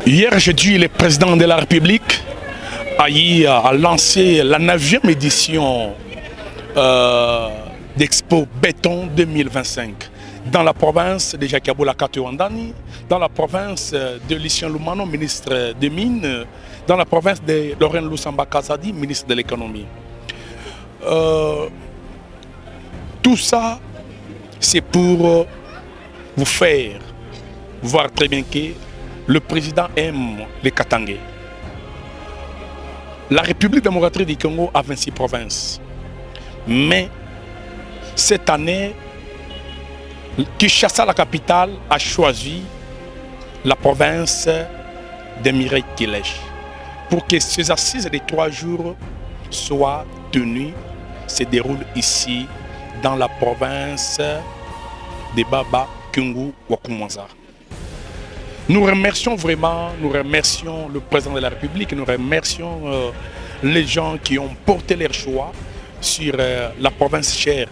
Hier, jeudi, le président de la République a lancé la 9e édition d'Expo Béton 2025 dans la province de Jakaboula Katouandani, dans la province de Lucien Loumano, ministre des Mines, dans la province de Lorraine Loussamba Kazadi, ministre de l'Économie. Tout ça, c'est pour vous faire voir très bien que le président aime les Katangais. La République démocratique du Congo a 26 provinces. Mais cette année, Kinshasa, la capitale, a choisi la province de Mireille Kilèche pour que ces assises de 3 jours soient tenues, se déroulent ici dans la province de Baba Kungu Wakumwanza. Nous remercions vraiment, le président de la République, nous remercions les gens qui ont porté leur choix sur la province chère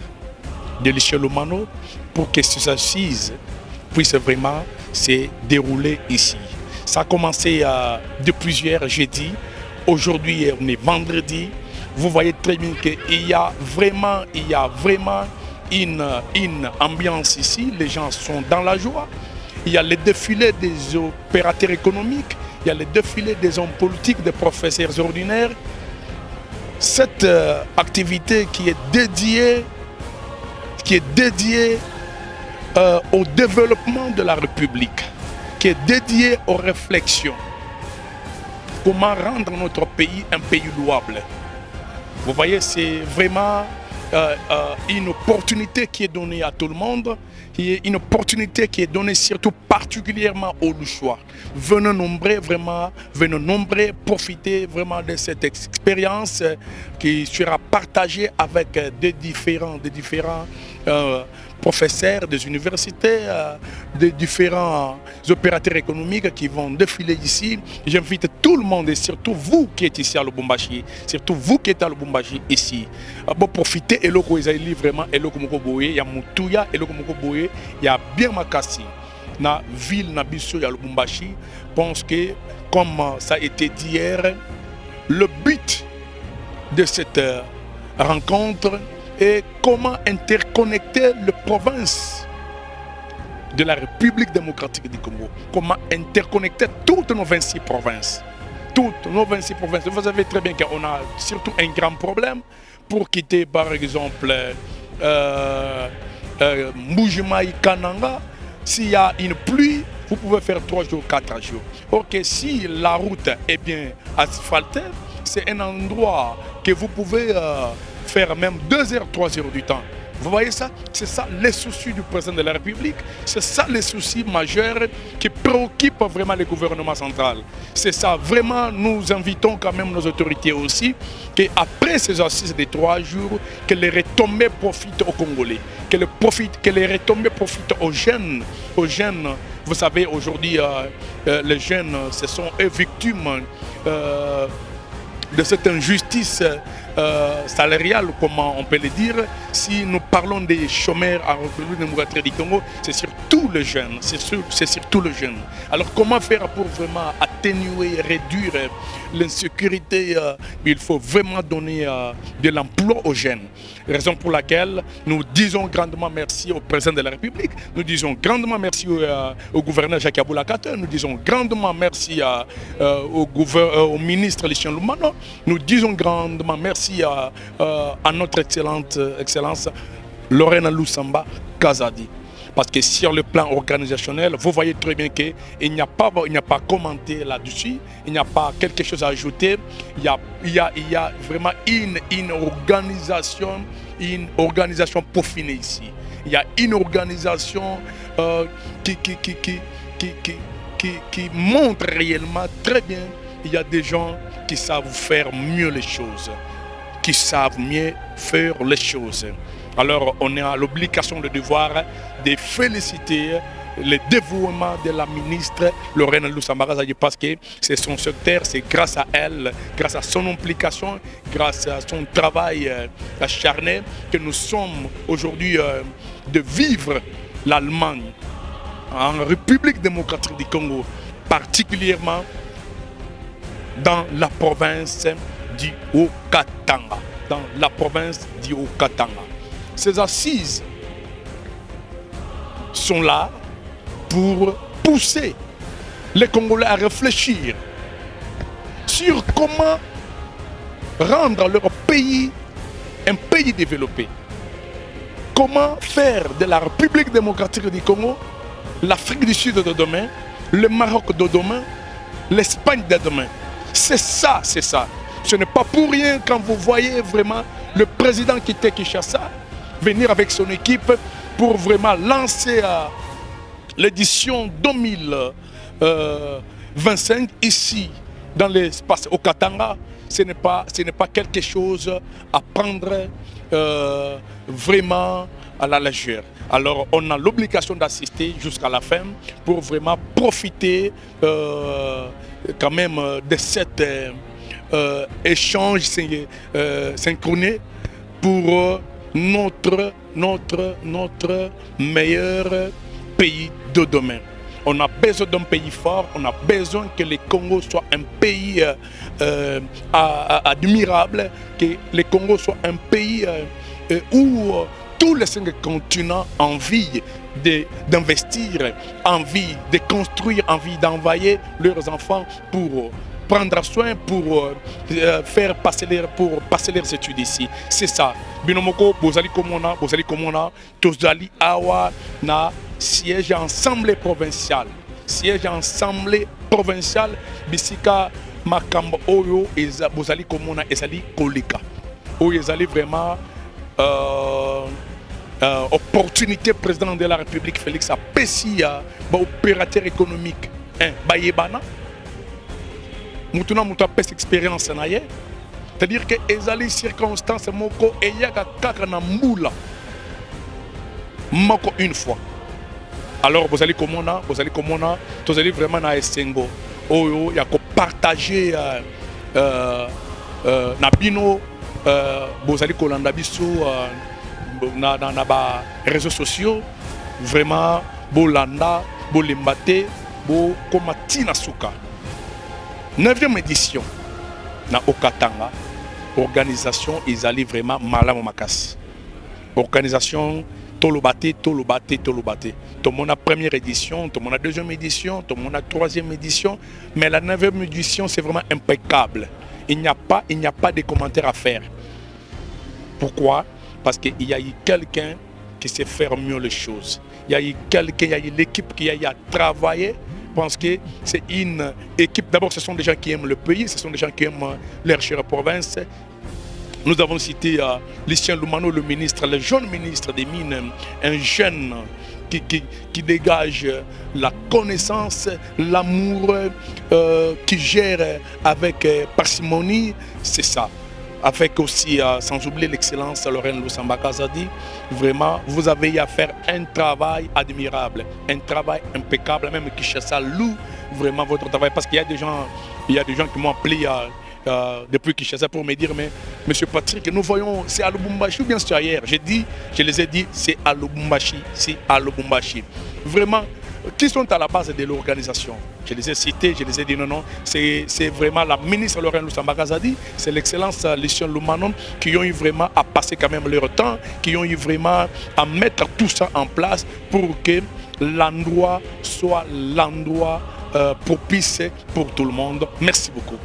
de Lucien Loumano pour que ces assises puissent vraiment se dérouler ici. Ça a commencé depuis hier jeudi, aujourd'hui on est vendredi. Vous voyez très bien qu'il y a vraiment une ambiance ici, les gens sont dans la joie. Il y a le défilé des opérateurs économiques, il y a le défilé des hommes politiques, des professeurs ordinaires. Cette activité qui est dédiée au développement de la République, qui est dédiée aux réflexions. Comment rendre notre pays un pays louable. Vous voyez, c'est vraiment une opportunité qui est donnée à tout le monde, une opportunité qui est donnée surtout particulièrement aux Louchois. Venez nombreux profiter vraiment de cette expérience qui sera partagée avec des différents professeurs des universités, des différents opérateurs économiques qui vont défiler ici. J'invite tout le monde et surtout vous qui êtes ici à Lubumbashi, surtout vous qui êtes à Lubumbashi ici, pour profiter et le vraiment et le il y a Moutouya et le il y a bien Makassi. La ville Nabiso à Lubumbashi, pense que comme ça a été dit hier, le but de cette rencontre et comment interconnecter les provinces de la République démocratique du Congo. Comment interconnecter toutes nos 26 provinces. Toutes nos 26 provinces. Vous savez très bien qu'on a surtout un grand problème pour quitter par exemple Mbujimaï Kananga. S'il y a une pluie, vous pouvez faire 3 jours, 4 jours. Ok, si la route est bien asphaltée, c'est un endroit que vous pouvez faire même 2 heures, 3 heures du temps. Vous voyez ça? C'est ça les soucis du président de la République. C'est ça les soucis majeurs qui préoccupent vraiment le gouvernement central. C'est ça, vraiment, nous invitons quand même nos autorités aussi, qu'après ces assises de 3 jours, que les retombées profitent aux Congolais, que les retombées profitent aux jeunes. Vous savez, aujourd'hui, les jeunes, ce sont eux victimes de cette injustice salariale, comment on peut le dire. Si nous parlons des chômeurs en République démocratique du Congo, c'est surtout les jeunes, c'est surtout les jeunes. Alors comment faire pour vraiment atténuer, réduire l'insécurité? Il faut vraiment donner de l'emploi aux jeunes. Raison pour laquelle nous disons grandement merci au président de la République, nous disons grandement merci au gouverneur Jakaboula Katouandani, nous disons grandement merci au ministre Lucien Loumano, nous disons grandement merci à notre excellence Lorraine Loussamba Kazadi. Parce que sur le plan organisationnel, vous voyez très bien qu'il n'y a pas commenté là-dessus, il n'y a pas quelque chose à ajouter. Il y a vraiment une organisation peaufinée ici. Il y a une organisation qui montre réellement très bien. Il y a des gens qui savent faire mieux les choses, qui savent mieux faire les choses. Alors on a l'obligation, le devoir de féliciter le dévouement de la ministre Lorraine Loussamba Kazadi parce que c'est son secteur, c'est grâce à elle, grâce à son implication, grâce à son travail acharné que nous sommes aujourd'hui de vivre l'Allemagne en République démocratique du Congo. particulièrement dans la province du Haut-Katanga. Dans la province du Haut-Katanga. Ces assises sont là pour pousser les Congolais à réfléchir sur comment rendre leur pays un pays développé. Comment faire de la République démocratique du Congo l'Afrique du Sud de demain, le Maroc de demain, l'Espagne de demain. C'est ça, c'est ça. Ce n'est pas pour rien quand vous voyez vraiment le président qui était Kinshasa venir avec son équipe pour vraiment lancer l'édition 2025 ici dans l'espace au Katanga. Ce n'est pas quelque chose à prendre vraiment à la légère. Alors on a l'obligation d'assister jusqu'à la fin pour vraiment profiter quand même de cet échange synchroné pour notre meilleur pays de demain. On a besoin d'un pays fort, on a besoin que le Congo soit un pays admirable, que le Congo soit un pays où tous les 5 continents ont envie d'investir, envie de construire, envie d'envoyer leurs enfants pour prendre soin, pour passer leurs études ici. C'est ça. Binomoko, Bozali Komona, Tozali Awa, na siège assemblée provinciale. Siège assemblée provinciale, Bisika Makambo Oyo, Bozali Komona, Ezali Kolika. Oyo Ezali vraiment opportunité président de la République Félix Apessia, opérateur économique, Bayebana. Mutuna muta pes expérience naie, c'est-à-dire que ezali circonstances moko eyaka kaka na mbula moko une fois. Alors vous allez komona, vous allez vraiment na esengo oyo ya ko partager na bino vous allez kolanda biso na ba réseaux sociaux vraiment bolanda bolembate bo komati na suka. 9e édition na Okatanga, organisation ezali vraiment malamu makasi. Organisation tolobate. Tout le monde a première édition, tout le monde a deuxième édition, tout le monde a troisième édition, mais la 9e édition c'est vraiment impeccable. Il n'y a pas de commentaires à faire. Pourquoi? Parce qu'il y a eu quelqu'un qui sait faire mieux les choses. Il y a eu quelqu'un, il y a eu l'équipe qui a eu à travailler. Je pense que c'est une équipe, d'abord ce sont des gens qui aiment le pays, ce sont des gens qui aiment leur chère province. Nous avons cité Lucien Lumano, le jeune ministre des Mines, un jeune qui dégage la connaissance, l'amour, qui gère avec parcimonie, c'est ça. Avec aussi, sans oublier l'excellence, Lorraine Lusambaka Zadi, vraiment, vous avez à faire un travail admirable, un travail impeccable, même Kinshasa loue vraiment votre travail, parce qu'il y a des gens qui m'ont appelé depuis Kinshasa pour me dire, mais Monsieur Patrick, nous voyons, c'est à Lubumbashi ou bien c'est ailleurs? Je les ai dit, c'est à Lubumbashi, c'est à Lubumbashi. Vraiment, qui sont à la base de l'organisation? Je les ai cités, je les ai dit non, c'est vraiment la ministre Lorraine Lusambaka Zadi, c'est l'excellence Lucien Lumano qui ont eu vraiment à passer quand même leur temps, qui ont eu vraiment à mettre tout ça en place pour que l'endroit soit l'endroit propice pour tout le monde. Merci beaucoup.